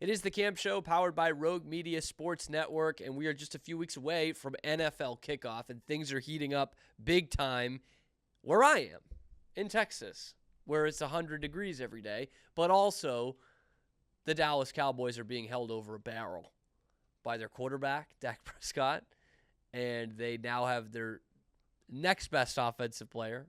It is the Camp Show powered by Rogue Media Sports Network, and we are just a few weeks away from NFL kickoff, and things are heating up big time where I am, in Texas, where it's 100 degrees every day, but also the Dallas Cowboys are being held over a barrel by their quarterback, Dak Prescott, and they now have their next best offensive player,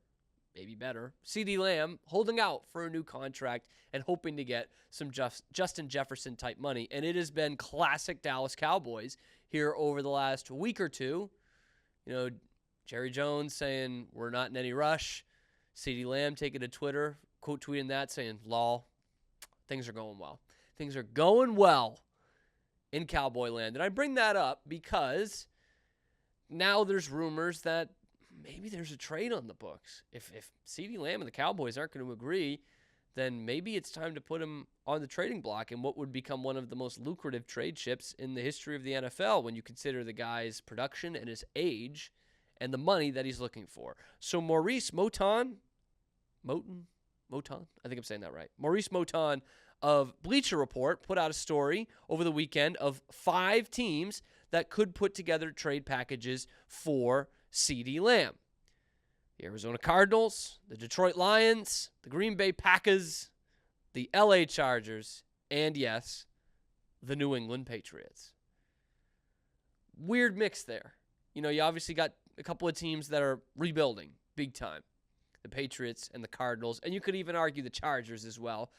maybe better, CeeDee Lamb, holding out for a new contract and hoping to get some Justin Jefferson-type money. And it has been classic Dallas Cowboys here over the last week or two. You know, Jerry Jones saying, we're not in any rush. CeeDee Lamb taking to Twitter, quote tweeting that, saying, lol, things are going well. Things are going well in Cowboy land. And I bring that up because now there's rumors that maybe there's a trade on the books. If CeeDee Lamb and the Cowboys aren't going to agree, then maybe it's time to put him on the trading block in what would become one of the most lucrative trade chips in the history of the NFL when you consider the guy's production and his age and the money that he's looking for. So Maurice Moton, I think I'm saying that right. Maurice Moton of Bleacher Report put out a story over the weekend of 5 teams that could put together trade packages for CeeDee Lamb. The Arizona Cardinals, the Detroit Lions, the Green Bay Packers, the LA Chargers, and yes, the New England Patriots. Weird mix there. You know, you obviously got a couple of teams that are rebuilding big time. The Patriots and the Cardinals, and you could even argue the Chargers as well,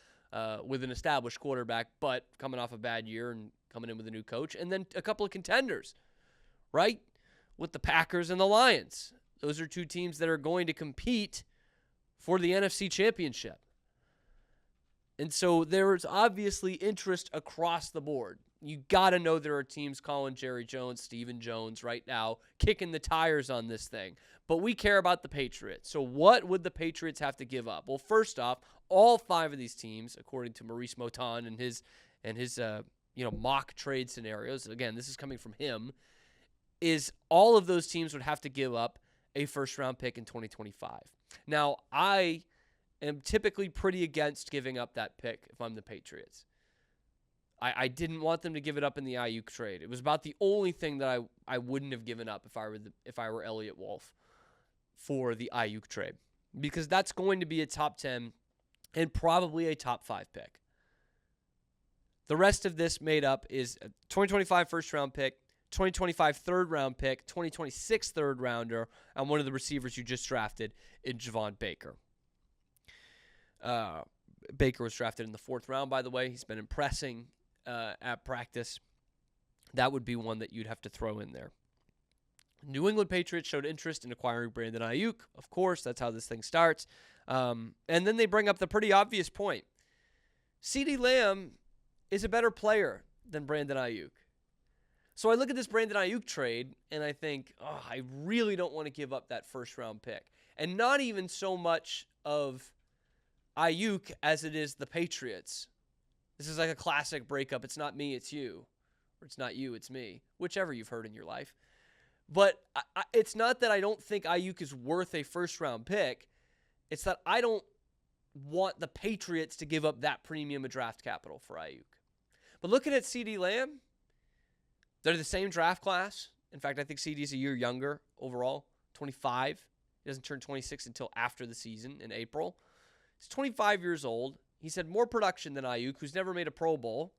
with an established quarterback, but coming off a bad year and coming in with a new coach. And then a couple of contenders, right? With the Packers and the Lions. Those are 2 teams that are going to compete for the NFC Championship. And so there is obviously interest across the board. You got to know there are teams calling Jerry Jones, Stephen Jones right now, kicking the tires on this thing. But we care about the Patriots. So what would the Patriots have to give up? Well, first off, all 5 of these teams, according to Maurice Moton and his mock trade scenarios, again, this is coming from him, is all of those teams would have to give up a first-round pick in 2025. Now, I am typically pretty against giving up that pick if I'm the Patriots. I didn't want them to give it up in the Ayuk trade. It was about the only thing that I wouldn't have given up if I were Elliott Wolf for the Ayuk trade, because that's going to be a top 10 and probably a top 5 pick. The rest of this made up is a 2025 first-round pick, 2025 third-round pick, 2026 third-rounder, and one of the receivers you just drafted in Javon Baker. Baker was drafted in the 4th round, by the way. He's been impressing at practice. That would be one that you'd have to throw in there. New England Patriots showed interest in acquiring Brandon Ayuk. Of course, that's how this thing starts. And then they bring up the pretty obvious point. CeeDee Lamb is a better player than Brandon Ayuk. So I look at this Brandon Ayuk trade, and I think, I really don't want to give up that first-round pick. And not even so much of Ayuk as it is the Patriots. This is like a classic breakup. It's not me, it's you. Or it's not you, it's me. Whichever you've heard in your life. But it's not that I don't think Ayuk is worth a first-round pick. It's that I don't want the Patriots to give up that premium of draft capital for Ayuk. But looking at CeeDee Lamb, they're the same draft class. In fact, I think CeeDee's a year younger overall, 25. He doesn't turn 26 until after the season in April. He's 25 years old. He's had more production than Ayuk, who's never made a Pro Bowl.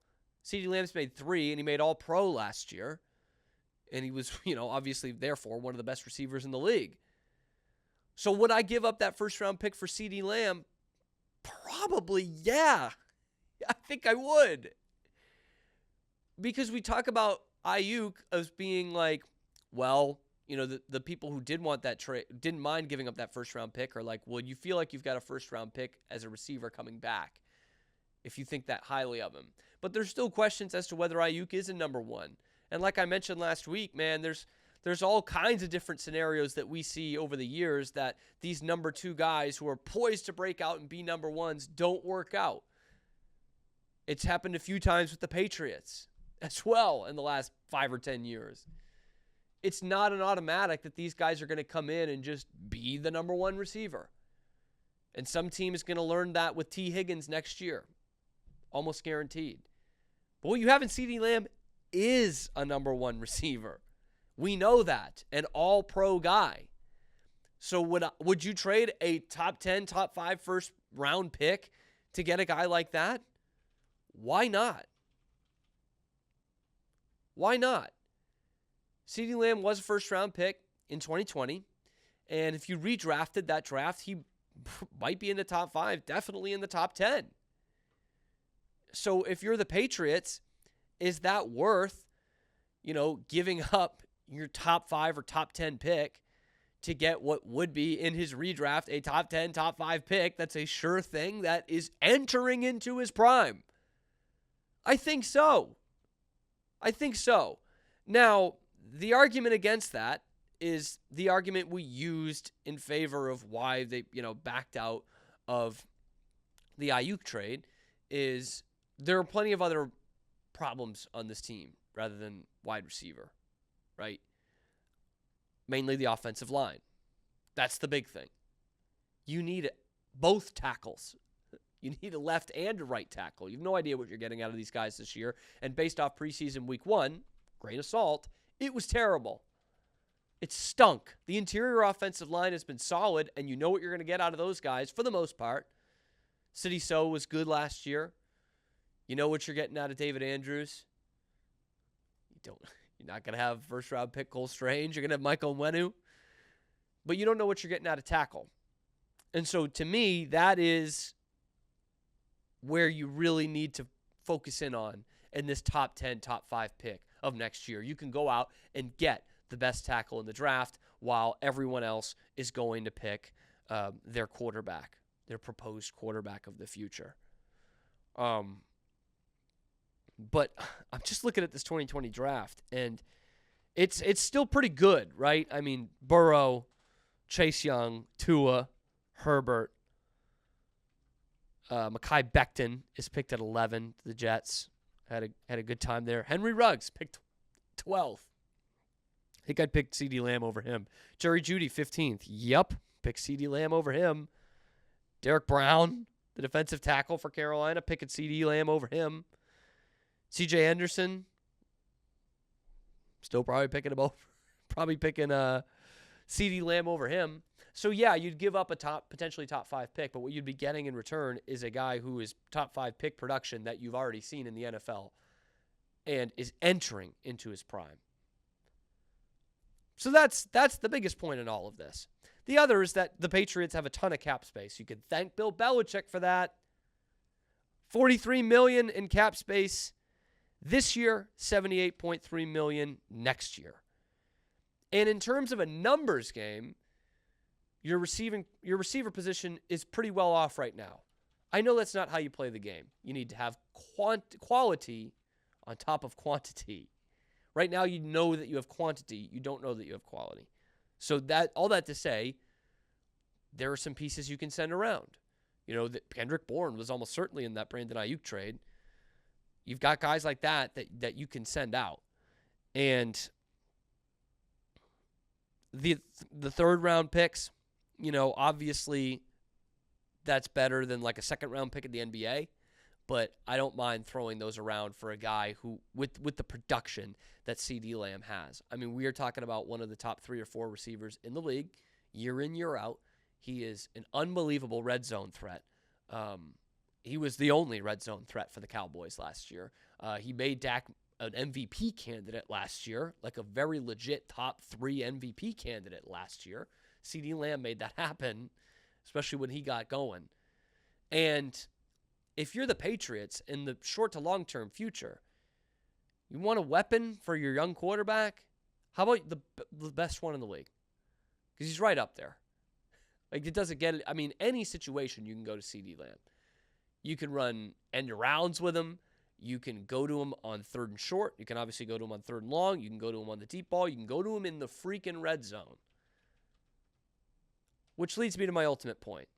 CeeDee Lamb's made 3, and he made All-Pro last year. And he was, obviously, therefore, one of the best receivers in the league. So would I give up that first-round pick for CeeDee Lamb? Probably, yeah. I think I would. Because we talk about Ayuk as being like, well, the people who did want that trade, didn't mind giving up that first-round pick are like, well, you feel like you've got a first-round pick as a receiver coming back if you think that highly of him. But there's still questions as to whether Ayuk is a number 1. And like I mentioned last week, man, there's all kinds of different scenarios that we see over the years that these number 2 guys who are poised to break out and be number 1s don't work out. It's happened a few times with the Patriots as well in the last 5 or 10 years. It's not an automatic that these guys are going to come in and just be the number 1 receiver. And some team is going to learn that with T. Higgins next year. Almost guaranteed. But what you have in CeeDee Lamb is a number one receiver. We know that. An all-pro guy. So would you trade a top 10, top 5 first round pick to get a guy like that? Why not? Why not? CeeDee Lamb was a first round pick in 2020. And if you redrafted that draft, he might be in the top 5, definitely in the top 10. So if you're the Patriots, is that worth, giving up your top 5 or top 10 pick to get what would be in his redraft a top 10, top 5 pick that's a sure thing that is entering into his prime? I think so. Now, the argument against that is the argument we used in favor of why they, backed out of the Ayuk trade is there are plenty of other problems on this team rather than wide receiver, right? Mainly the offensive line. That's the big thing. You need both tackles. You need a left and a right tackle. You have no idea what you're getting out of these guys this year. And based off preseason week 1, grain of salt, it was terrible. It stunk. The interior offensive line has been solid, and you know what you're going to get out of those guys for the most part. City So was good last year. You know what you're getting out of David Andrews. You're not going to have first-round pick Cole Strange. You're going to have Michael Nwenu. But you don't know what you're getting out of tackle. And so, to me, that is where you really need to focus in on in this top 10, top 5 pick of next year. You can go out and get the best tackle in the draft while everyone else is going to pick their quarterback, their proposed quarterback of the future. But I'm just looking at this 2020 draft, and it's still pretty good, right? I mean, Burrow, Chase Young, Tua, Herbert, Mekhi Becton is picked at 11. The Jets had a good time there. Henry Ruggs picked 12. I think I'd pick CeeDee Lamb over him. Jerry Jeudy, 15th. Yep, pick CeeDee Lamb over him. Derek Brown, the defensive tackle for Carolina, picking CeeDee Lamb over him. C.J. Anderson, still probably picking him over. Probably picking CeeDee Lamb over him. So, yeah, you'd give up a potentially top 5 pick, but what you'd be getting in return is a guy who is top 5 pick production that you've already seen in the NFL and is entering into his prime. So that's the biggest point in all of this. The other is that the Patriots have a ton of cap space. You could thank Bill Belichick for that. $43 million in cap space this year, $78.3 million next year. And in terms of a numbers game, your receiver position is pretty well off right now. I know that's not how you play the game. You need to have quality on top of quantity. Right now, you know that you have quantity. You don't know that you have quality. So all that to say, there are some pieces you can send around. Kendrick Bourne was almost certainly in that Brandon Ayuk trade. You've got guys like that you can send out. And the third round picks, obviously that's better than like a second round pick in the NBA. But I don't mind throwing those around for a guy who, with the production that CeeDee Lamb has. I mean, we are talking about one of the top 3 or 4 receivers in the league, year in, year out. He is an unbelievable red zone threat. He was the only red zone threat for the Cowboys last year. He made Dak an MVP candidate last year, like a very legit top 3 MVP candidate last year. CeeDee Lamb made that happen, especially when he got going. And if you're the Patriots in the short to long-term future, you want a weapon for your young quarterback? How about the best one in the league? Because he's right up there. Like, it doesn't get it. I mean, any situation you can go to CeeDee Lamb. You can run end arounds with him. You can go to him on 3rd and short. You can obviously go to him on 3rd and long. You can go to him on the deep ball. You can go to him in the freaking red zone. Which leads me to my ultimate point.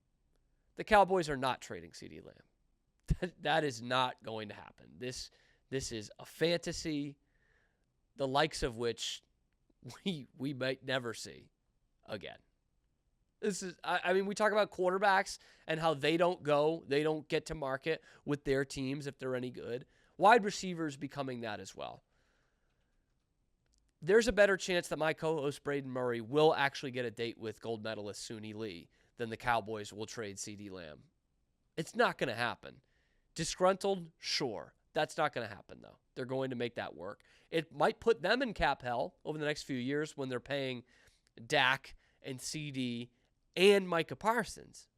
The Cowboys are not trading CeeDee Lamb. That is not going to happen. This is a fantasy, the likes of which we might never see again. This is, I mean, we talk about quarterbacks and how they don't get to market with their teams if they're any good. Wide receivers becoming that as well. There's a better chance that my co-host Braden Murray will actually get a date with gold medalist Suni Lee than the Cowboys will trade CeeDee Lamb. It's not going to happen. Disgruntled? Sure. That's not going to happen, though. They're going to make that work. It might put them in cap hell over the next few years when they're paying Dak and CD and Micah Parsons.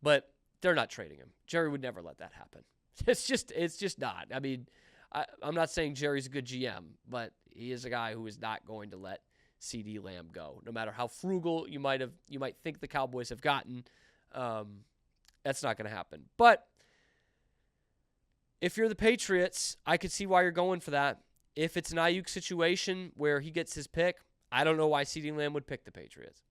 But they're not trading him. Jerry would never let that happen. It's just not. I mean, I'm not saying Jerry's a good GM, but he is a guy who is not going to let CeeDee Lamb go. No matter how frugal you might think the Cowboys have gotten, that's not going to happen. But if you're the Patriots, I could see why you're going for that. If it's an Ayuk situation where he gets his pick, I don't know why CeeDee Lamb would pick the Patriots.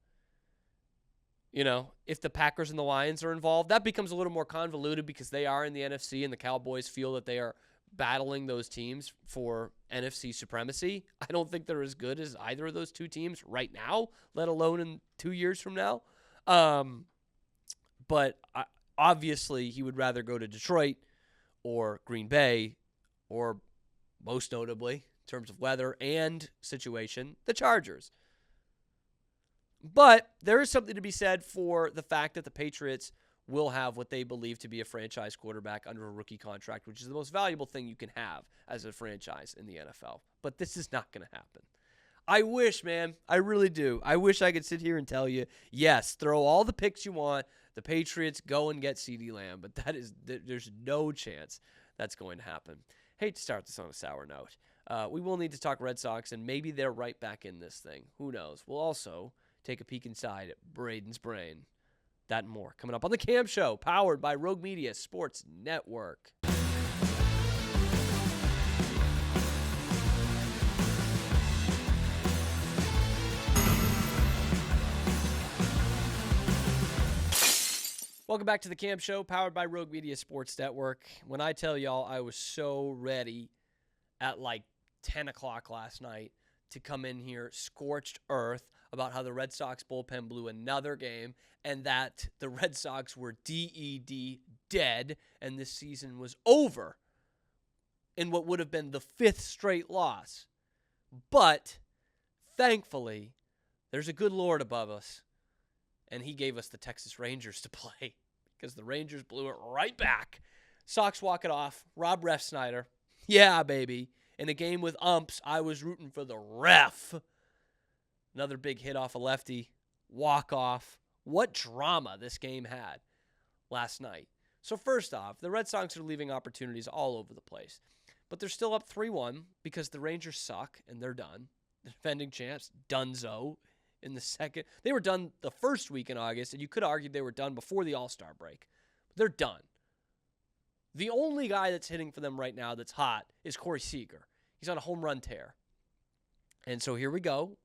You know, if the Packers and the Lions are involved, that becomes a little more convoluted because they are in the NFC and the Cowboys feel that they are battling those teams for NFC supremacy. I don't think they're as good as either of those two teams right now, let alone in 2 years from now. But obviously he would rather go to Detroit or Green Bay or, most notably, in terms of weather and situation, the Chargers. But there is something to be said for the fact that the Patriots will have what they believe to be a franchise quarterback under a rookie contract, which is the most valuable thing you can have as a franchise in the NFL. But this is not going to happen. I wish, man. I really do. I wish I could sit here and tell you, yes, throw all the picks you want. The Patriots go and get CeeDee Lamb. But there's no chance that's going to happen. Hate to start this on a sour note. We will need to talk Red Sox, and maybe they're right back in this thing. Who knows? We'll also take a peek inside Braden's brain. That and more coming up on The Cam Show, powered by Rogue Media Sports Network. Welcome back to The Cam Show, powered by Rogue Media Sports Network. When I tell y'all I was so ready at like 10 o'clock last night to come in here scorched earth about how the Red Sox bullpen blew another game and that the Red Sox were dead and this season was over in what would have been the 5th straight loss. But thankfully, there's a good Lord above us, and he gave us the Texas Rangers to play because the Rangers blew it right back. Sox walk it off. Rob Refsnyder. Yeah, baby. In a game with umps, I was rooting for the ref. Another big hit off a lefty. Walk off. What drama this game had last night. So first off, the Red Sox are leaving opportunities all over the place. But they're still up 3-1 because the Rangers suck and they're done. The defending champs, Dunzo, in the second. They were done the first week in August, and you could argue they were done before the All-Star break. But they're done. The only guy that's hitting for them right now that's hot is Corey Seager. He's on a home run tear. And so here we go.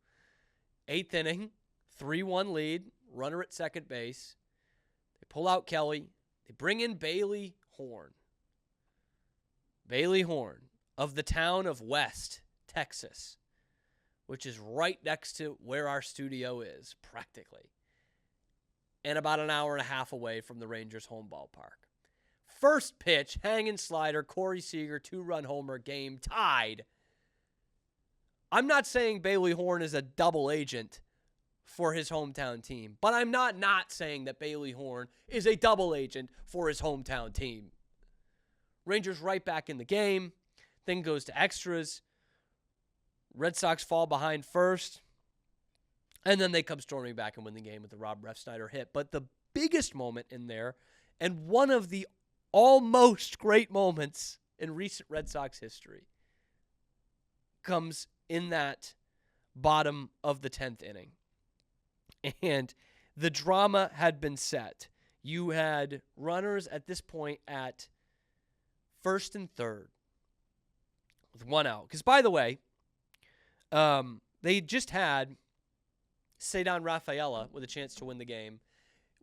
8th inning, 3-1 lead, runner at second base. They pull out Kelly. They bring in Bailey Horn. Bailey Horn of the town of West, Texas, which is right next to where our studio is, practically, and about an hour and a half away from the Rangers' home ballpark. First pitch, hanging slider, Corey Seager, 2-run homer, game tied. I'm not saying Bailey Horn is a double agent for his hometown team, but I'm not saying that Bailey Horn is a double agent for his hometown team. Rangers right back in the game. Thing goes to extras. Red Sox fall behind first, and then they come storming back and win the game with the Rob Refsnyder hit. But the biggest moment in there, and one of the almost great moments in recent Red Sox history, comes in that bottom of the 10th inning. And the drama had been set. You had runners at this point at first and third with one out. Because, by the way, they just had Cedar Rafaela with a chance to win the game.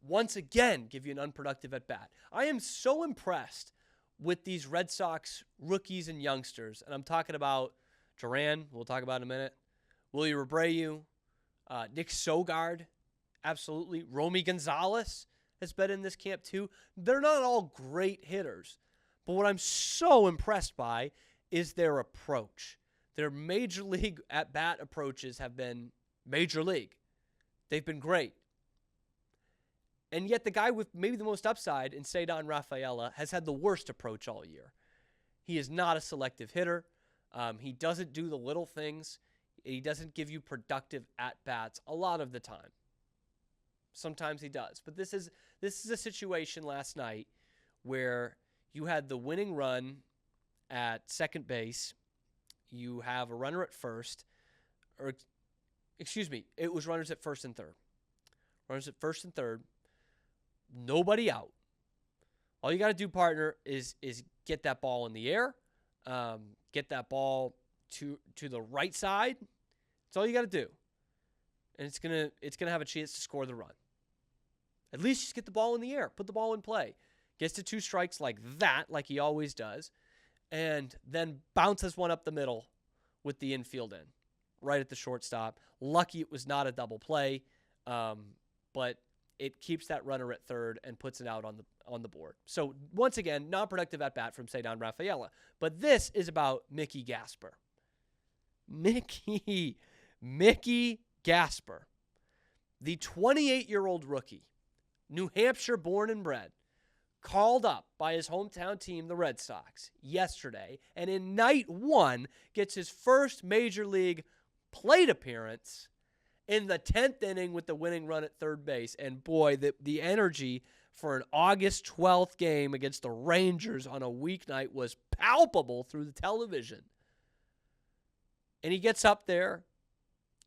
Once again, give you an unproductive at-bat. I am so impressed with these Red Sox rookies and youngsters. And I'm talking about Duran, we'll talk about in a minute. Willie Abreu, Nick Sogard, absolutely. Romy Gonzalez has been in this camp too. They're not all great hitters, But what I'm so impressed by is their approach. Their major league at-bat approaches have been major league. They've been great. And yet the guy with maybe the most upside in Ceddanne Rafaela has had the worst approach all year. He is not a selective hitter. He doesn't do the little things. He doesn't give you productive at-bats a lot of the time. Sometimes he does. But this is a situation last night where you had the winning run at second base. You have a runner at first. Or, excuse me, it was runners at first and third. Runners at first and third. Nobody out. All you got to do, partner, is get that ball in the air. Get that ball to the right side. That's all you got to do. And it's gonna have a chance to score the run. At least just get the ball in the air. Put the ball in play. Gets to 2 strikes like that, like he always does. And then bounces one up the middle with the infield in. Right at the shortstop. Lucky it was not a double play. But it keeps that runner at third and puts it out on the board. So, once again, non-productive at-bat from Ceddanne Rafaela. But this is about Mickey Gasper. Mickey Gasper. The 28-year-old rookie, New Hampshire born and bred, called up by his hometown team, the Red Sox, yesterday, and in night 1 gets his first major league plate appearance in the 10th inning with the winning run at third base. And boy, the energy for an August 12th game against the Rangers on a weeknight was palpable through the television. And he gets up there,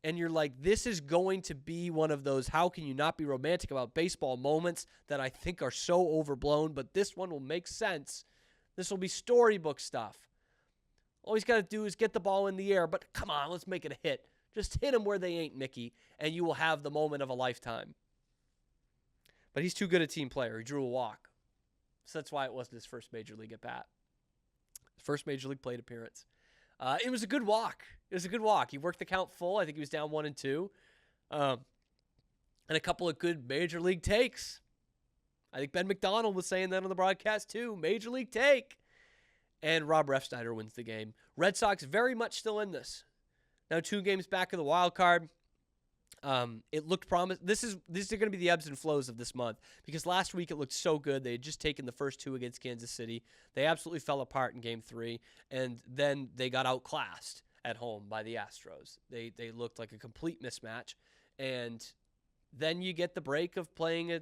and you're like, this is going to be one of those how can you not be romantic about baseball moments that I think are so overblown, but this one will make sense. This will be storybook stuff. All he's got to do is get the ball in the air, but come on, let's make it a hit. Just hit them where they ain't, Mickey, and you will have the moment of a lifetime. But he's too good a team player. He drew a walk. So that's why it wasn't his first major league at-bat. First major league plate appearance. It was a good walk. He worked the count full. I think he was down 1-2. And a couple of good major league takes. I think Ben McDonald was saying that on the broadcast too. Major league take. And Rob Refsnyder wins the game. Red Sox very much still in this. Now 2 games back of the wild card. It looked promising. These are going to be the ebbs and flows of this month because last week it looked so good. They had just taken the first 2 against Kansas City. They absolutely fell apart in Game 3, and then they got outclassed at home by the Astros. They looked like a complete mismatch, and then you get the break of playing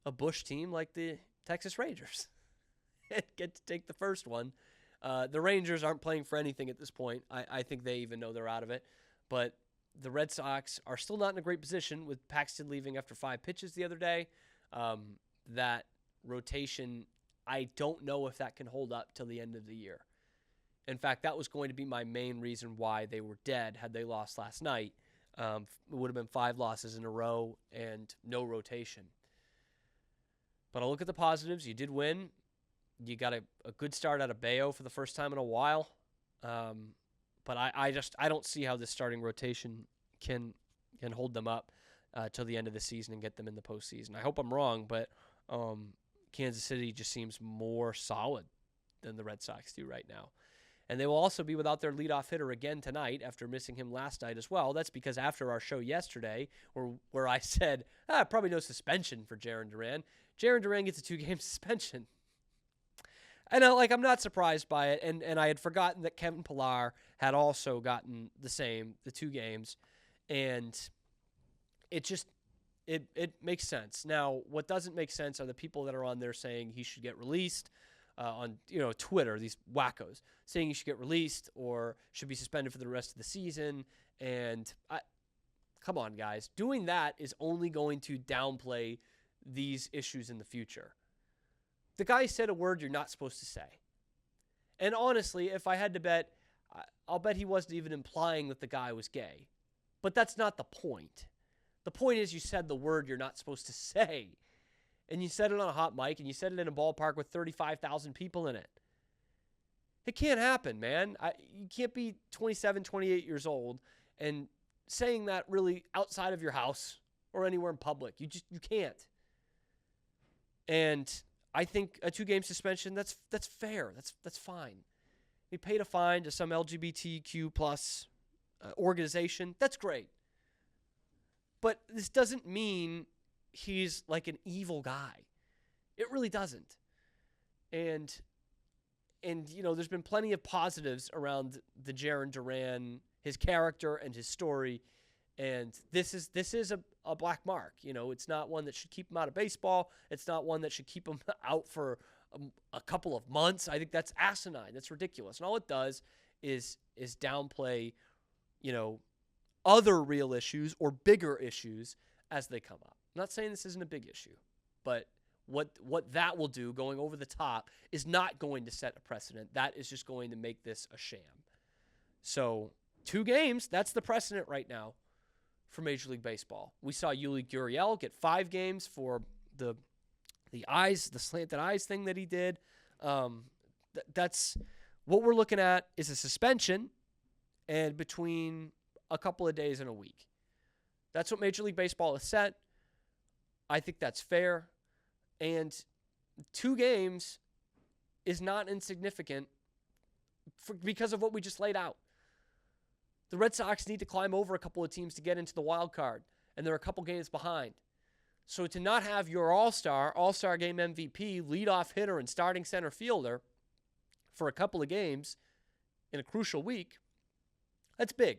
a Bush team like the Texas Rangers. Get to take the first one. The Rangers aren't playing for anything at this point. I think they even know they're out of it, but the Red Sox are still not in a great position with Paxton leaving after 5 pitches the other day. That rotation, I don't know if that can hold up till the end of the year. In fact, that was going to be my main reason why they were dead had they lost last night. It would have been 5 losses in a row and no rotation. But I'll look at the positives. You did win. You got a good start out of Bayo for the first time in a while. But I don't see how this starting rotation can hold them up till the end of the season and get them in the postseason. I hope I'm wrong, but Kansas City just seems more solid than the Red Sox do right now. And they will also be without their leadoff hitter again tonight after missing him last night as well. That's because after our show yesterday, where I said, probably no suspension for Jarren Duran, Jarren Duran gets a 2-game suspension. And I'm not surprised by it, and I had forgotten that Kevin Pillar had also gotten the 2 games, and it makes sense. Now, what doesn't make sense are the people that are on there saying he should get released on Twitter, these wackos, saying he should get released or should be suspended for the rest of the season, and come on, guys. Doing that is only going to downplay these issues in the future. The guy said a word you're not supposed to say. And honestly, if I had to bet, I'll bet he wasn't even implying that the guy was gay. But that's not the point. The point is you said the word you're not supposed to say. And you said it on a hot mic, and you said it in a ballpark with 35,000 people in it. It can't happen, man. You can't be 27, 28 years old and saying that really outside of your house or anywhere in public. You can't. And I think a 2-game suspension, that's fair. That's fine. He paid a fine to some LGBTQ plus organization. That's great. But this doesn't mean he's like an evil guy. It really doesn't. And there's been plenty of positives around the Jarren Duran, his character and his story. And this is a black mark. It's not one that should keep him out of baseball. It's not one that should keep him out for a couple of months. I think that's asinine. That's ridiculous. And all it does is downplay, other real issues or bigger issues as they come up. I'm not saying this isn't a big issue, but what that will do, going over the top, is not going to set a precedent. That is just going to make this a sham. So 2 games, that's the precedent right now for Major League Baseball. We saw Yuli Gurriel get 5 games for the slanted eyes thing that he did. That's what we're looking at, is a suspension and between a couple of days and a week. That's what Major League Baseball has set. I think that's fair. And 2 games is not insignificant because of what we just laid out. The Red Sox need to climb over a couple of teams to get into the wild card, and they're a couple games behind. So to not have your all-star game MVP, leadoff hitter, and starting center fielder for a couple of games in a crucial week, that's big.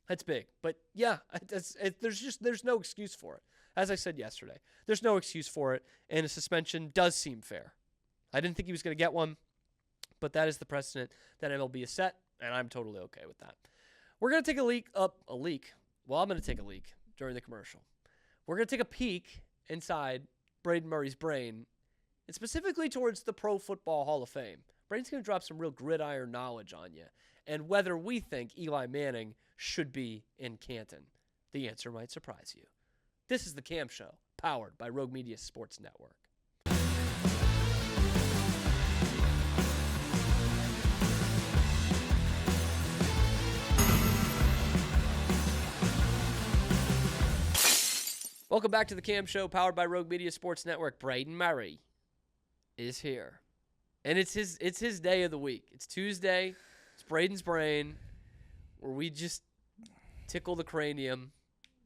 That's big. But yeah, there's no excuse for it. As I said yesterday, there's no excuse for it, and a suspension does seem fair. I didn't think he was going to get one, but that is the precedent that MLB has set, and I'm totally okay with that. We're going to take a leak. Well, I'm going to take a leak during the commercial. We're going to take a peek inside Braden Murray's brain, and specifically towards the Pro Football Hall of Fame. Braden's going to drop some real gridiron knowledge on you, and whether we think Eli Manning should be in Canton. The answer might surprise you. This is The Cam Show, powered by Rogue Media Sports Network. Welcome back to The Cam Show, powered by Rogue Media Sports Network. Braden Murray is here. And it's his day of the week. It's Tuesday. It's Braden's brain, where we just tickle the cranium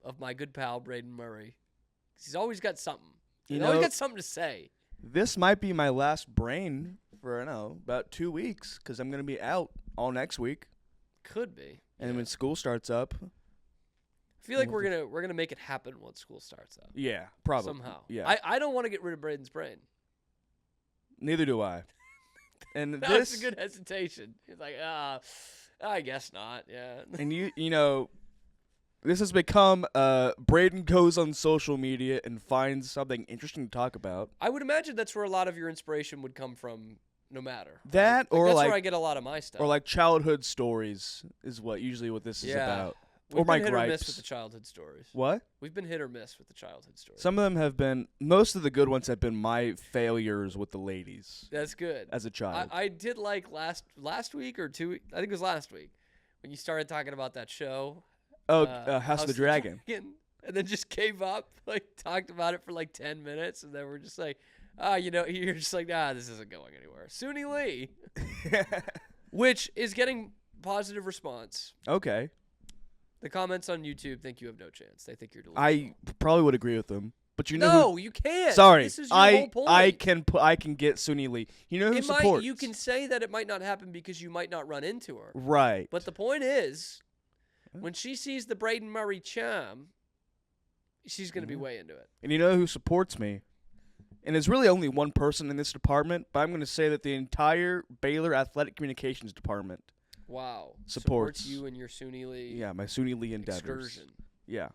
of my good pal, Braden Murray. He's always got something. He's always got something to say. This might be my last brain for, about 2 weeks, because I'm going to be out all next week. Could be. And when school starts up. I feel like we're gonna make it happen once school starts up. Yeah, probably. Somehow. Yeah. I don't want to get rid of Braden's brain. Neither do I. And That's a good hesitation. He's like, I guess not. Yeah. And this has become Braden goes on social media and finds something interesting to talk about. I would imagine that's where a lot of your inspiration would come from, no matter. That, right? or that's like where I get a lot of my stuff. Or like childhood stories is usually what this is about. We've or my been hit gripes. or miss with the childhood stories. What? We've been hit or miss with the childhood stories. Some of them have been. Most of the good ones have been my failures with the ladies. That's good. As a child, I did like last week or 2 weeks. I think it was last week when you started talking about that show. House of the Dragon. And then just gave up. Talked about it for 10 minutes, and then we're just like, you're just like, this isn't going anywhere. Suni Lee, which is getting positive response. Okay. The comments on YouTube think you have no chance. They think you're delusional. I probably would agree with them, but you know. No, you can't. Sorry, this is your whole point. I can get Suni Lee. You know who supports? You can say that it might not happen because you might not run into her. Right. But the point is, when she sees the Braden Murray charm, she's going to be way into it. And you know who supports me? And there's really only one person in this department, but I'm going to say that the entire Baylor Athletic Communications Department. Wow. Supports you and your Suni Lee. Yeah, my Suni Lee endeavors. Excursion. Yeah.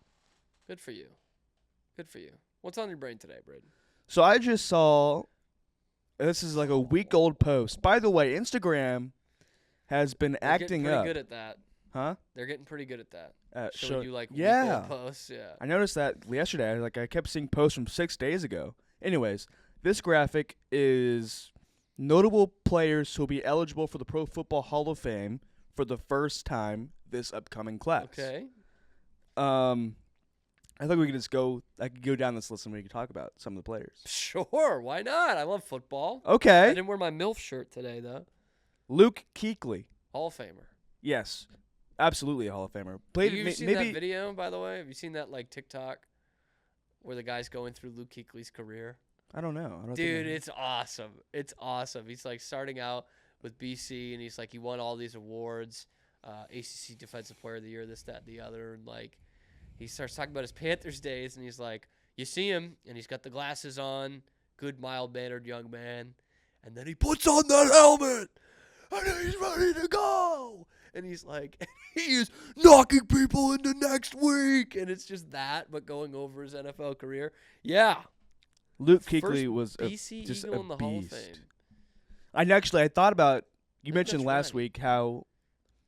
Good for you. Good for you. What's on your brain today, Braden? So I just saw, this is like a week-old post. By the way, Instagram has been acting up. They're getting pretty good at that. Huh? They're getting pretty good at that. Showing you week-old posts. Yeah. I noticed that yesterday. I kept seeing posts from 6 days ago. Anyways, this graphic is notable players who will be eligible for the Pro Football Hall of Fame for the first time this upcoming class. Okay. I think we could just go. I could go down this list and we could talk about some of the players. Sure, why not? I love football. I Okay. didn't wear my MILF shirt today, though. Luke Kuechly. Hall of Famer. Yes. Absolutely a Hall of Famer. Have Played you seen maybe that video, by the way? Have you seen that TikTok where the guy's going through Luke Kuechly's career? I don't know. I don't Dude, think it's awesome. It's awesome. He's starting out with BC, and he's he won all these awards, ACC Defensive Player of the Year, this, that, and the other, and he starts talking about his Panthers days, and he's like, you see him, and he's got the glasses on, good, mild-mannered young man, and then he puts on that helmet, and he's ready to go, and he's he is knocking people into next week, and it's just that, but going over his NFL career. Yeah. Luke Kuechly was BC just Eagle a in the Hall of beast. Fame. I thought about, you think mentioned that's last right. week how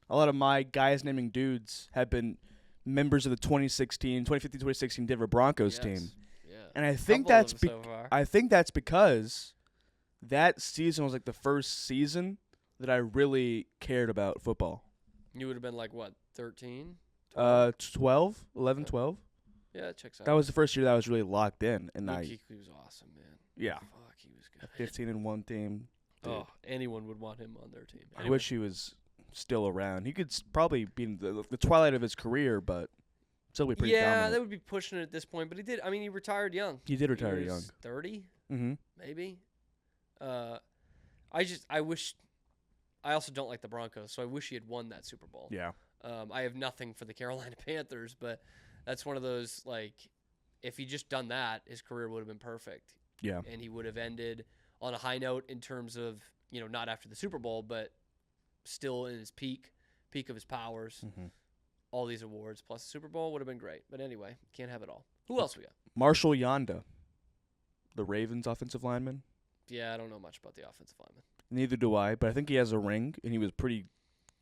a lot of my guys naming dudes have been members of the 2015-2016 Denver Broncos team. Yeah. And I think Couple of that's them so far. I think that's because that season was the first season that I really cared about football. You would have been what, 13? 12, 11, 12. Yeah, it checks out. That was the first year that I was really locked in, and Luke I Kuechly was awesome, man. yeah, Fuck, he was good. 15-1 team. Dude, Oh, anyone would want him on their team. I wish he was still around. He could probably be in the twilight of his career, but still be pretty Yeah, dominant. they would be pushing it at this point, but he did. I mean, he retired young. He did retire young. 30, Mm-hmm. maybe. I wish. I also don't like the Broncos, so I wish he had won that Super Bowl. Yeah. I have nothing for the Carolina Panthers, but that's one of those if he just done that, his career would have been perfect. Yeah. And he would have ended on a high note in terms of not after the Super Bowl, but still in his peak of his powers. Mm-hmm. All these awards plus the Super Bowl would have been great, but anyway, can't have it all. Who else we got? Marshall Yanda, the Ravens offensive lineman. Yeah, I don't know much about the offensive lineman. Neither do I, but I think he has a ring, and he was pretty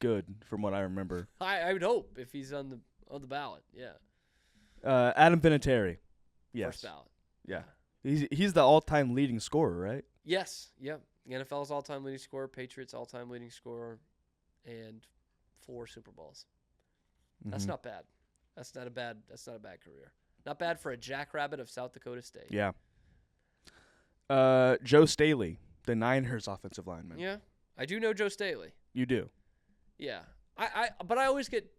good from what I remember. I would hope if he's on the ballot. Yeah. Adam Vinatieri. Yes. First ballot. Yeah. He's the all-time leading scorer, right? Yes. Yep. The NFL's all-time leading scorer, Patriots all-time leading scorer, and 4 Super Bowls. That's Mhm. not bad. That's not a bad career. Not bad for a jackrabbit of South Dakota State. Yeah. Joe Staley, the Niners offensive lineman. Yeah. I do know Joe Staley. You do. Yeah. But I always get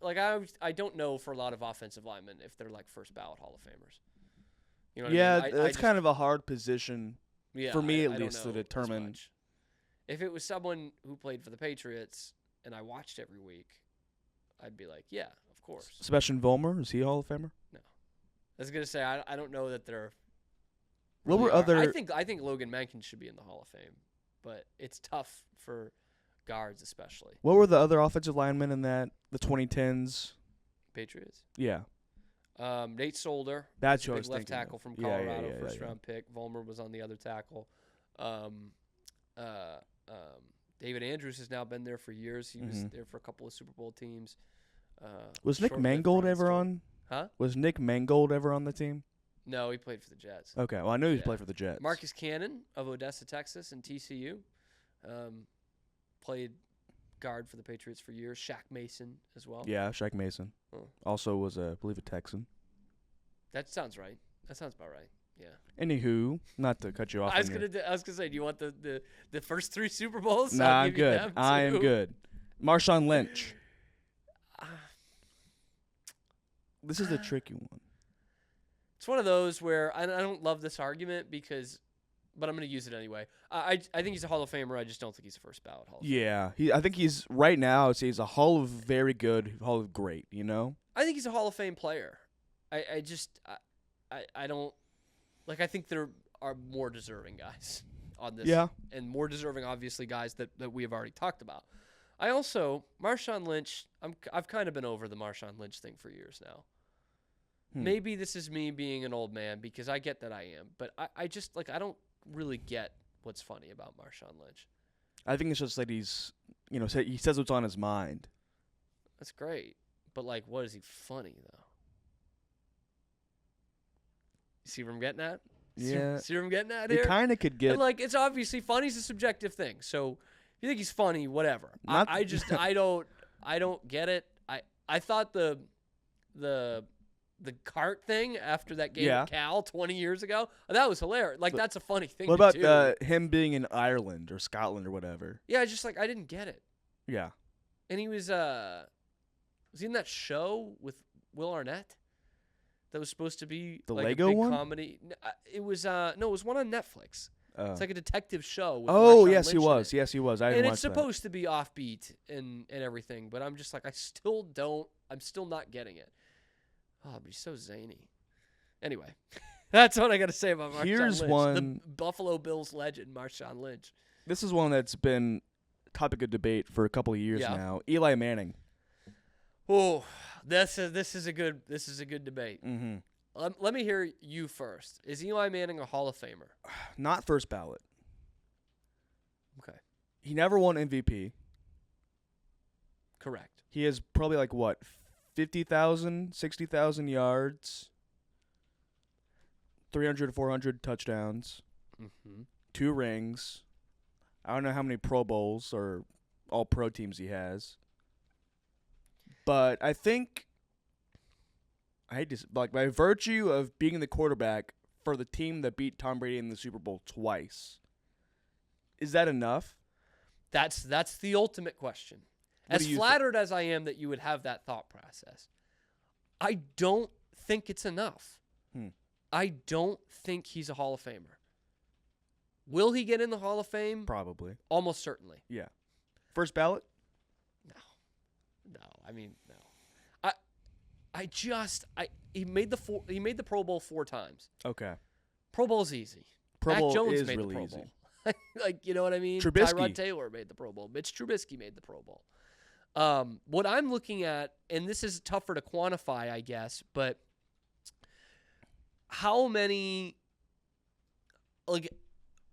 I don't know for a lot of offensive linemen if they're first ballot Hall of Famers. You know what Yeah, I mean? that's kind of a hard position yeah, for me I at don't least to know as determine. much. If it was someone who played for the Patriots and I watched every week, I'd be like, yeah, of course. Sebastian Vollmer, is he a Hall of Famer? I was gonna say I don't know that they're. What were really are. other? I think Logan Mankins should be in the Hall of Fame, but it's tough for guards especially. What were the other offensive linemen in the 2010s? Patriots. Yeah, Nate Solder. that's He's a who I big was left thinking tackle of. from Yeah, yeah, Colorado, yeah, first yeah. round pick. Vollmer was on the other tackle. David Andrews has now been there for years. He was Mhm. there for a couple of Super Bowl teams. Was Nick short-lived Mangold Brian ever Stewart. on? Huh? Was Nick Mangold ever on the team? No, he played for the Jets. Okay, well I knew he Yeah. played for the Jets. Marcus Cannon of Odessa, Texas, and TCU. Played guard for the Patriots for years. Shaq Mason as well. Yeah, Shaq Mason. Oh. Also was, I believe, a Texan. That sounds right. That sounds about right. Yeah. Anywho, not to cut you off. I was on your- gonna say, do you want the first 3 Super Bowls? Nah, I'll I'm give you good. them I am too. good. Marshawn Lynch. Ah, This is a tricky one. It's one of those where I don't love this argument but I'm going to use it anyway. I think he's a Hall of Famer. I just don't think he's a first ballot Hall of Famer. Yeah, I think he's right now. I'd say he's a Hall of very good, Hall of great. You know. I think he's a Hall of Fame player. I don't I think there are more deserving guys on this. Yeah. And more deserving, obviously, guys that we have already talked about. I also Marshawn Lynch. I've kind of been over the Marshawn Lynch thing for years now. Maybe this is me being an old man because I get that I am, but I just I don't really get what's funny about Marshawn Lynch. I think it's just that he's, he says what's on his mind. That's great, but what is he funny though? You see where I'm getting at? Yeah. See where I'm getting at He here? kind of could get. And it's obviously funny's a subjective thing. So if you think he's funny, whatever. Not- I don't get it. I thought the the cart thing after that game Yeah. at Cal 20 years ago. That was hilarious. Like, that's a funny thing What to about do. him being in Ireland or Scotland or whatever? Yeah, it's just like, I didn't get it. Yeah. And he was he in that show with Will Arnett that was supposed to be The like Lego a big one? comedy? It was no, it was one on Netflix. It's like a detective show. With Oh, Marshawn yes, he Lynch in was. it. Yes, he was. I And didn't it's watch supposed to be offbeat and everything, but I'm just like, I'm still not getting it. Oh, but he's so zany. Anyway, that's what I got to say about Marshawn Here's Lynch. one- The Buffalo Bills legend, Marshawn Lynch. that. This is one that's been topic of debate for a couple of years Yeah. now. Eli Manning. Oh, this is a good debate. Mm-hmm. Let me hear you first. Is Eli Manning a Hall of Famer? Not first ballot. Okay, He never won MVP. correct. He has probably 50,000, 60,000 yards, 300 to 400 touchdowns, Mm-hmm. 2 rings. I don't know how many Pro Bowls or All-Pro teams he has. But I think, I hate to by virtue of being the quarterback for the team that beat Tom Brady in the Super Bowl twice, is that enough? That's the ultimate question. What As do you flattered as I am that you would have that thought process, I don't think it's enough. I don't think he's a Hall of Famer. Will he get in the Hall of Fame? Probably. Almost certainly. Yeah. First ballot? No. I mean, no. He made the Pro Bowl 4 times. Okay. Pro Bowl's easy. Pro Mac Bowl Jones is made really the Pro easy. Bowl. Like, you know what I mean? Trubisky. Tyrod Taylor made the Pro Bowl. Mitch Trubisky made the Pro Bowl. What I'm looking at, and this is tougher to quantify, I guess, but how many,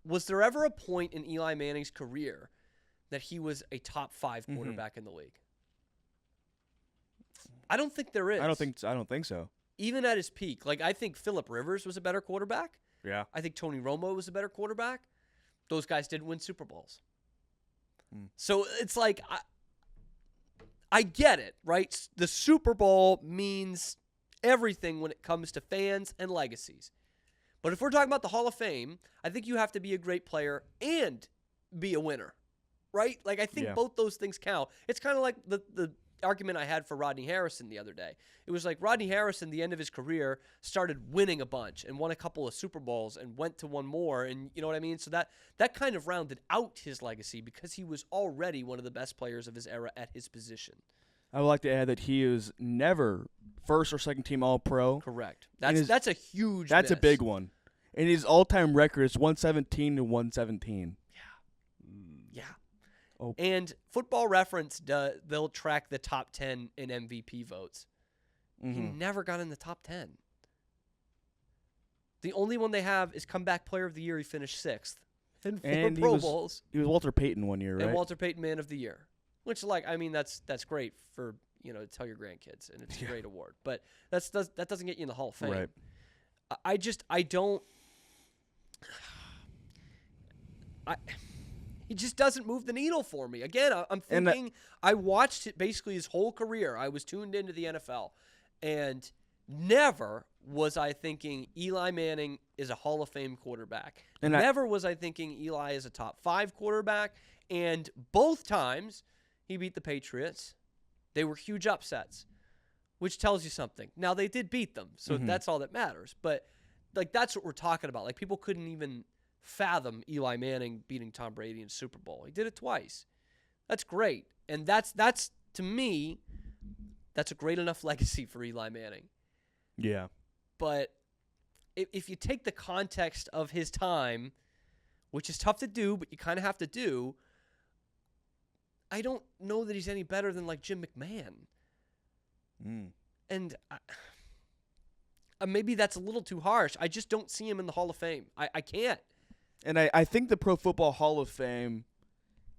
was there ever a point in Eli Manning's career that he was a top 5 quarterback in the league? I don't think there is. I don't think so. Even at his peak. I think Phillip Rivers was a better quarterback. Yeah. I think Tony Romo was a better quarterback. Those guys didn't win Super Bowls. So it's like, I get it, right? The Super Bowl means everything when it comes to fans and legacies. But if we're talking about the Hall of Fame, I think you have to be a great player and be a winner, right? I think both those things count. It's kind of like the argument I had for Rodney Harrison the other day. It was like Rodney Harrison, the end of his career, started winning a bunch and won a couple of Super Bowls and went to one more, and you know what I mean? So that kind of rounded out his legacy because he was already one of the best players of his era at his position. I would like to add that he is never first or second team All-Pro. Correct. That's a huge That's miss. a big one. And his all-time record is 117 to 117. Yeah. Oh. And Football Reference, they'll track the top 10 in MVP votes. He never got in the top 10. The only one they have is Comeback Player of the Year. He finished 6th in 4 Pro Bowls. He was Walter Payton one year, right? And Walter Payton Man of the Year. Which, that's great for, to tell your grandkids, and it's a great award. But that doesn't get you in the Hall of Fame. Right. He just doesn't move the needle for me. Again, I'm thinking, I watched it basically his whole career. I was tuned into the NFL, and never was I thinking Eli Manning is a Hall of Fame quarterback. And never was I thinking Eli is a top 5 quarterback. And both times he beat the Patriots, they were huge upsets, which tells you something. Now, they did beat them, so that's all that matters. But, that's what we're talking about. People couldn't even fathom Eli Manning beating Tom Brady in Super Bowl. He did it twice. That's great. And that's to me, that's a great enough legacy for Eli Manning. Yeah. But if you take the context of his time, which is tough to do, but you kind of have to do, I don't know that he's any better than Jim McMahon. And maybe that's a little too harsh. I just don't see him in the Hall of Fame. I can't. And I think the Pro Football Hall of Fame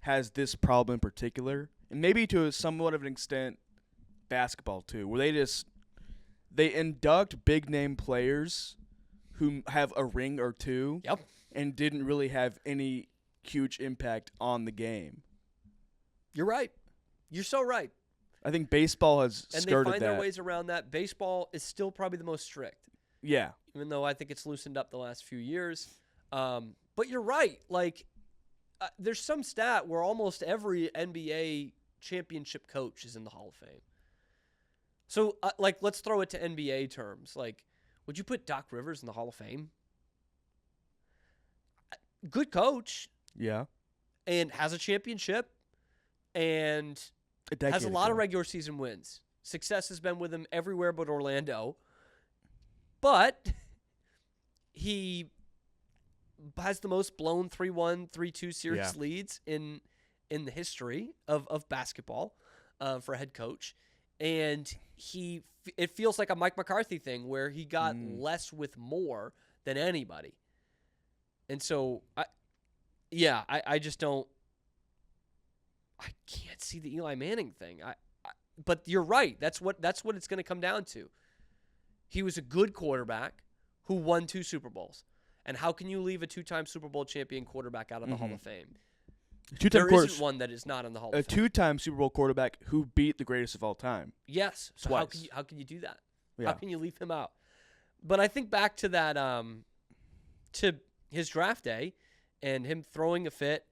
has this problem in particular, and maybe to somewhat of an extent basketball too, where they induct big-name players who have a ring or two and didn't really have any huge impact on the game. You're right. You're so right. I think baseball has And skirted they find that. their ways around that. Baseball is still probably the most strict. Yeah. Even though I think it's loosened up the last few years. But you're right. Like, there's some stat where almost every NBA championship coach is in the Hall of Fame. So, let's throw it to NBA terms. Like, would you put Doc Rivers in the Hall of Fame? Good coach. Yeah. And has a championship. And has a lot of regular season wins. Success has been with him everywhere but Orlando. But he has the most blown 3-1, 3-2 series leads in the history of basketball for a head coach. And it feels like a Mike McCarthy thing where he got less with more than anybody. And so, I just don't. I can't see the Eli Manning thing. But you're right. That's what it's going to come down to. He was a good quarterback who won 2 Super Bowls. And how can you leave a 2-time Super Bowl champion quarterback out of the Hall of Fame? There isn't one that is not in the Hall of Fame. A 2-time Super Bowl quarterback who beat the greatest of all time. Yes. So twice. how can you do that? Yeah. How can you leave him out? But I think back to that to his draft day and him throwing a fit.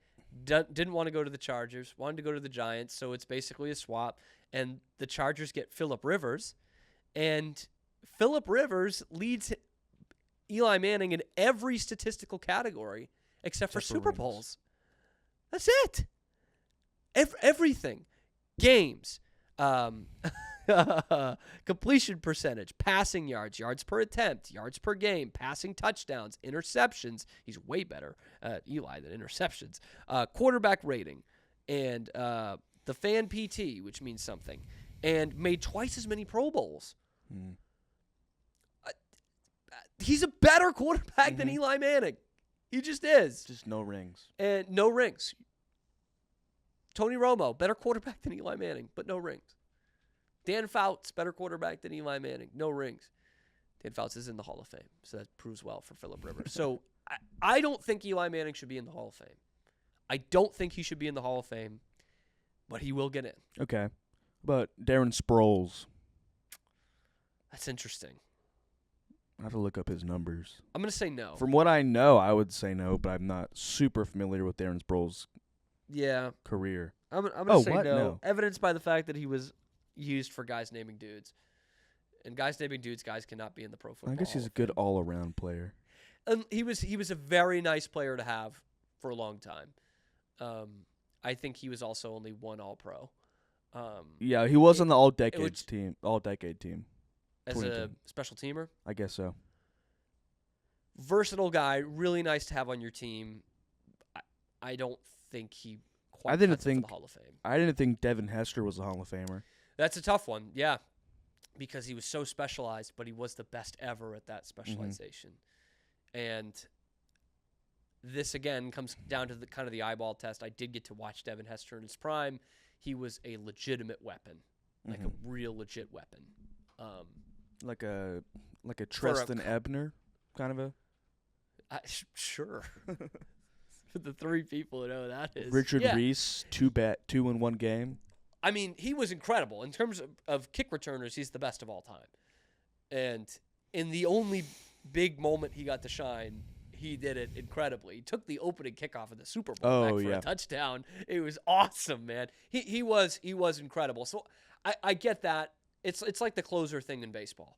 Didn't want to go to the Chargers, wanted to go to the Giants, so it's basically a swap. And the Chargers get Phillip Rivers, and Phillip Rivers leads Eli Manning in every statistical category except for Super Bowls. That's it. Everything. Games. Completion percentage, passing yards, yards per attempt, yards per game, passing touchdowns, interceptions. He's way better at Eli than interceptions. Quarterback rating, and the fan PT, which means something, and made twice as many Pro Bowls. He's a better quarterback than Eli Manning. He just is. Just no rings. And no rings. Tony Romo, better quarterback than Eli Manning, but no rings. Dan Fouts, better quarterback than Eli Manning, no rings. Dan Fouts is in the Hall of Fame, so that proves well for Phillip Rivers. So I don't think Eli Manning should be in the Hall of Fame. I don't think he should be in the Hall of Fame, but he will get in. Okay. But Darren Sproles. That's interesting. I have to look up his numbers. I'm going to say no. From what I know, I would say no, but I'm not super familiar with Darren Sproles' career. I'm going to say no. Evidenced by the fact that he was used for guys naming dudes. And guys naming dudes, guys cannot be in the Pro Football I guess he's a good all-around player. And he was a very nice player to have for a long time. I think he was also only one All-Pro. Yeah, he was on the all-decade team. As a special teamer? I guess so. Versatile guy, really nice to have on your team. I don't think he quite fits in the Hall of Fame. I didn't think Devin Hester was a Hall of Famer. That's a tough one, yeah, because he was so specialized, but he was the best ever at that specialization. And this, again, comes down to the kind of the eyeball test. I did get to watch Devin Hester in his prime. He was a legitimate weapon, like a real legit weapon. Like a Tristan Ebner, kind of a. Sure. The 3 people who know that is Richard Reese, 2 in 1 game. I mean, he was incredible in terms of kick returners. He's the best of all time, and in the only big moment he got to shine, he did it incredibly. He took the opening kickoff of the Super Bowl back for a touchdown. It was awesome, man. He was incredible. So I get that. It's like the closer thing in baseball.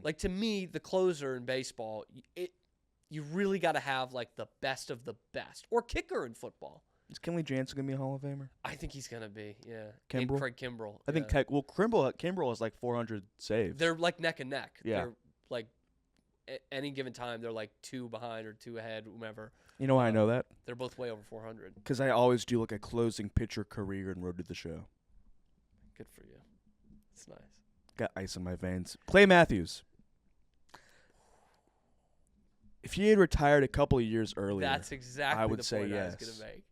Like, to me, the closer in baseball, you really got to have like the best of the best, or kicker in football. Is Kenley Jansen gonna be a Hall of Famer? I think he's gonna be. Yeah, Kimbrel? Craig Kimbrel. I think Kimbrel has like 400 saves. They're like neck and neck. Yeah. They're like at any given time they're like 2 behind or 2 ahead, whomever. You know why I know that? They're both way over 400. Because I always do like a closing pitcher career in Road to the Show. Good for you. It's nice. Got ice in my veins. Clay Matthews. If he had retired a couple of years earlier, that's exactly I would the say point yes. I was going to make.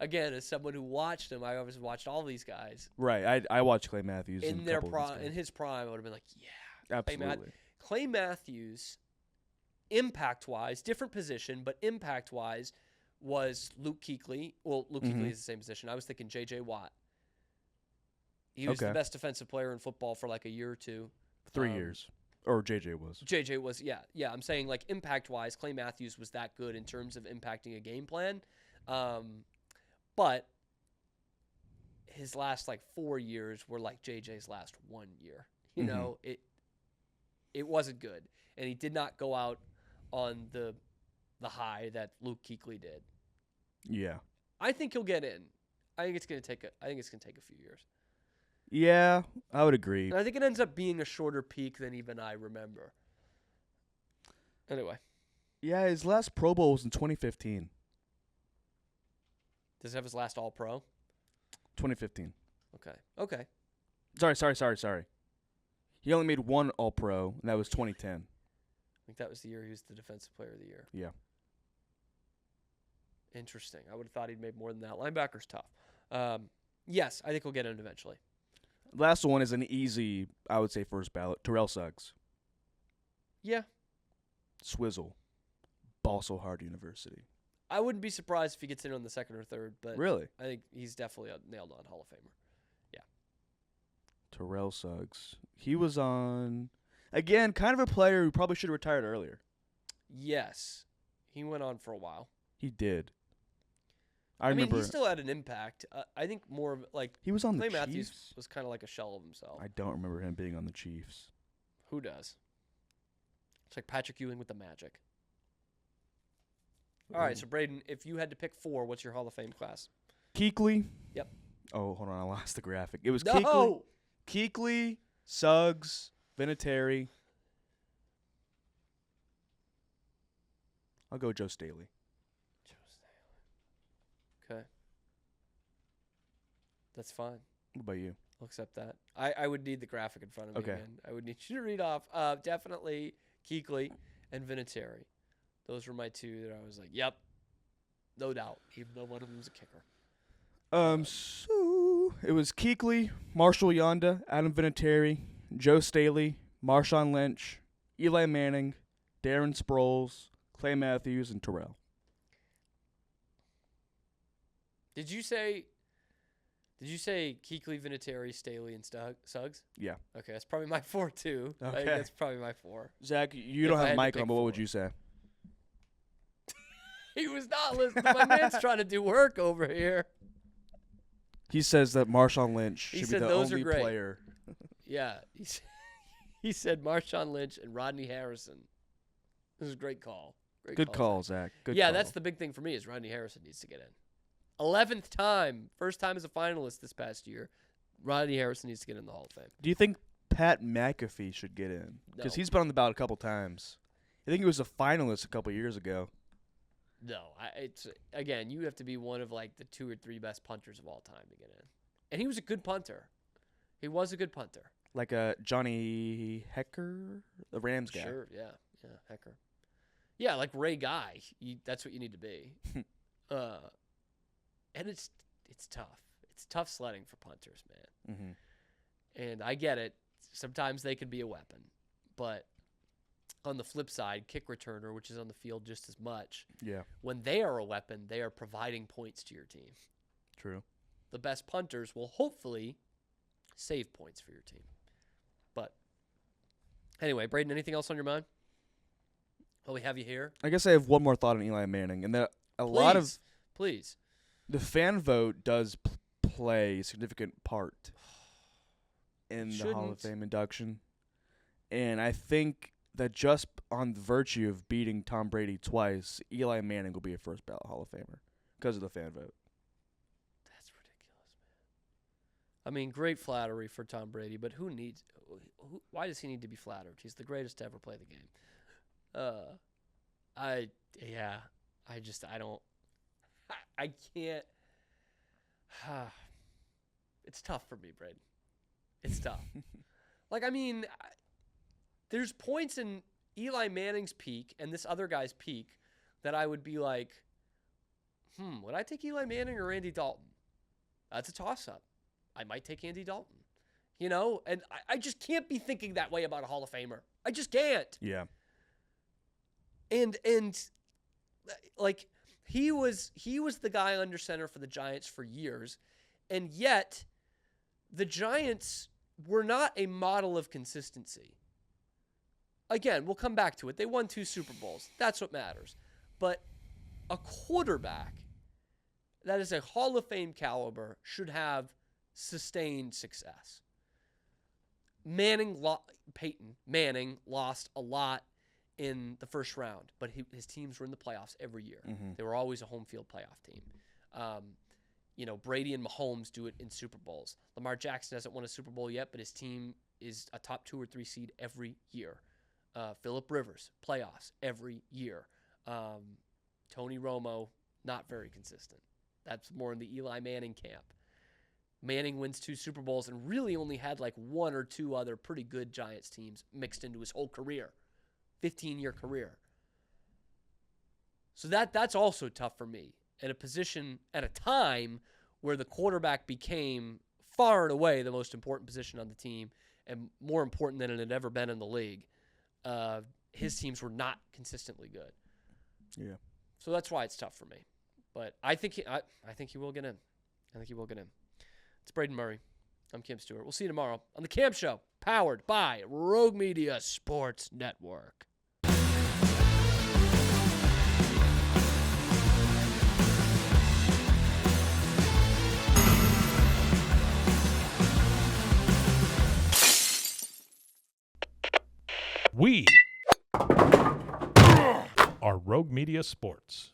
Again, as someone who watched him, I always watched all these guys. Right. I watched Clay Matthews in their prime. In his prime, I would have been like, yeah, absolutely. Clay Matthews, impact-wise, different position, but impact-wise, was Luke Kuechly. Well, Luke Kuechly is the same position. I was thinking J.J. Watt. He was Okay. the best defensive player in football for like a year or two. 3 years. Or JJ was. JJ was, yeah. I'm saying like impact-wise, Clay Matthews was that good in terms of impacting a game plan. But his last like 4 years were like JJ's last 1 year. You know, it wasn't good, and he did not go out on the high that Luke Kuechly did. Yeah. I think he'll get in. I think it's gonna take a few years. Yeah, I would agree. And I think it ends up being a shorter peak than even I remember. Anyway. Yeah, his last Pro Bowl was in 2015. Does he have his last All-Pro? 2015. Okay. Sorry. He only made one All-Pro, and that was 2010. I think that was the year he was the Defensive Player of the Year. Yeah. Interesting. I would have thought he'd made more than that. Linebacker's tough. Yes, I think he'll get in eventually. Last one is an easy, I would say, first ballot. Terrell Suggs. Yeah. Swizzle. Balsall Hard University. I wouldn't be surprised if he gets in on the second or third, but Really? I think he's definitely a nailed-on Hall of Famer. Yeah. Terrell Suggs. He was on, again, kind of a player who probably should have retired earlier. Yes. He went on for a while. He did. I mean, remember. he still had an impact. I think more of like He was on Clay the Matthews Chiefs. was kind of like a shell of himself. I don't remember him being on the Chiefs. Who does? It's like Patrick Ewing with the Magic. All right, so Braden, if you had to pick 4, what's your Hall of Fame class? Kuechly. Yep. Oh, hold on. I lost the graphic. It was No! Kuechly, Suggs, Vinatieri. I'll go Joe Staley. Okay. That's fine. What about you? I'll accept that. I would need the graphic in front of me Okay. again. I would need you to read off. Definitely Kuechly and Vinatieri. Those were my 2 that I was like, yep, no doubt, even though one of them was a kicker. So it was Kuechly, Marshall Yonda, Adam Vinatieri, Joe Staley, Marshawn Lynch, Eli Manning, Darren Sproles, Clay Matthews, and Terrell. Did you say Kuechly, Vinatieri, Staley, and Suggs? Yeah. Okay, that's probably my 4 too. I think Okay. that's probably my 4. Zach, you If don't I have had to mic pick on, but what 4. would you say? He was not listening. My man's trying to do work over here. He says that Marshawn Lynch He should be said the those are only great. player. Yeah, he said Marshawn Lynch and Rodney Harrison. This is a great call. Good call, Zach. Good yeah, call. that's the big thing for me is Rodney Harrison needs to get in. 11th time, first time as a finalist this past year. Rodney Harrison needs to get in the Hall of Fame. Do you think Pat McAfee should get in? Because No. he's been on the ballot a couple times. I think he was a finalist a couple years ago. No, it's again, you have to be one of like the 2 or 3 best punters of all time to get in. And he was a good punter. He was a good punter. Like a Johnny Hecker, the Rams guy. Sure, yeah, Hecker. Yeah, like Ray Guy. That's what you need to be. And it's tough. It's tough sledding for punters, man. Mm-hmm. And I get it. Sometimes they can be a weapon. But on the flip side, kick returner, which is on the field just as much, Yeah, when they are a weapon, they are providing points to your team. true. The best punters will hopefully save points for your team. But anyway, Braden, anything else on your mind? While we have you here? I guess I have one more thought on Eli Manning, and that lot of Please. the fan vote does play a significant part in the Hall of Shouldn't. Fame induction. And I think that just on the virtue of beating Tom Brady twice, Eli Manning will be a first ballot Hall of Famer because of the fan vote. That's ridiculous, man. I mean, great flattery for Tom Brady, but why does he need to be flattered? He's the greatest to ever play the game. I can't. It's tough for me, Braden. It's tough. There's points in Eli Manning's peak and this other guy's peak that I would be like, would I take Eli Manning or Andy Dalton? That's a toss-up. I might take Andy Dalton. You know? And I just can't be thinking that way about a Hall of Famer. I just can't. Yeah. And like he was the guy under center for the Giants for years, and yet the Giants were not a model of consistency. Again, we'll come back to it. They won 2 Super Bowls. That's what matters. But a quarterback that is a Hall of Fame caliber should have sustained success. Peyton Manning lost a lot in the first round, but his teams were in the playoffs every year. Mm-hmm. They were always a home field playoff team. Brady and Mahomes do it in Super Bowls. Lamar Jackson hasn't won a Super Bowl yet, but his team is a top 2 or 3 seed every year. Phillip Rivers, playoffs every year. Tony Romo, not very consistent. That's more in the Eli Manning camp. Manning wins 2 Super Bowls and really only had like 1 or 2 other pretty good Giants teams mixed into his whole career, 15-year career. So that's also tough for me at a position at a time where the quarterback became far and away the most important position on the team and more important than it had ever been in the league. His teams were not consistently good. Yeah. So that's why it's tough for me. But I think he will get in. It's Braden Murray. I'm Kim Stewart. We'll see you tomorrow on The Cam Show, powered by Rogue Media Sports Network. We are Rogue Media Sports.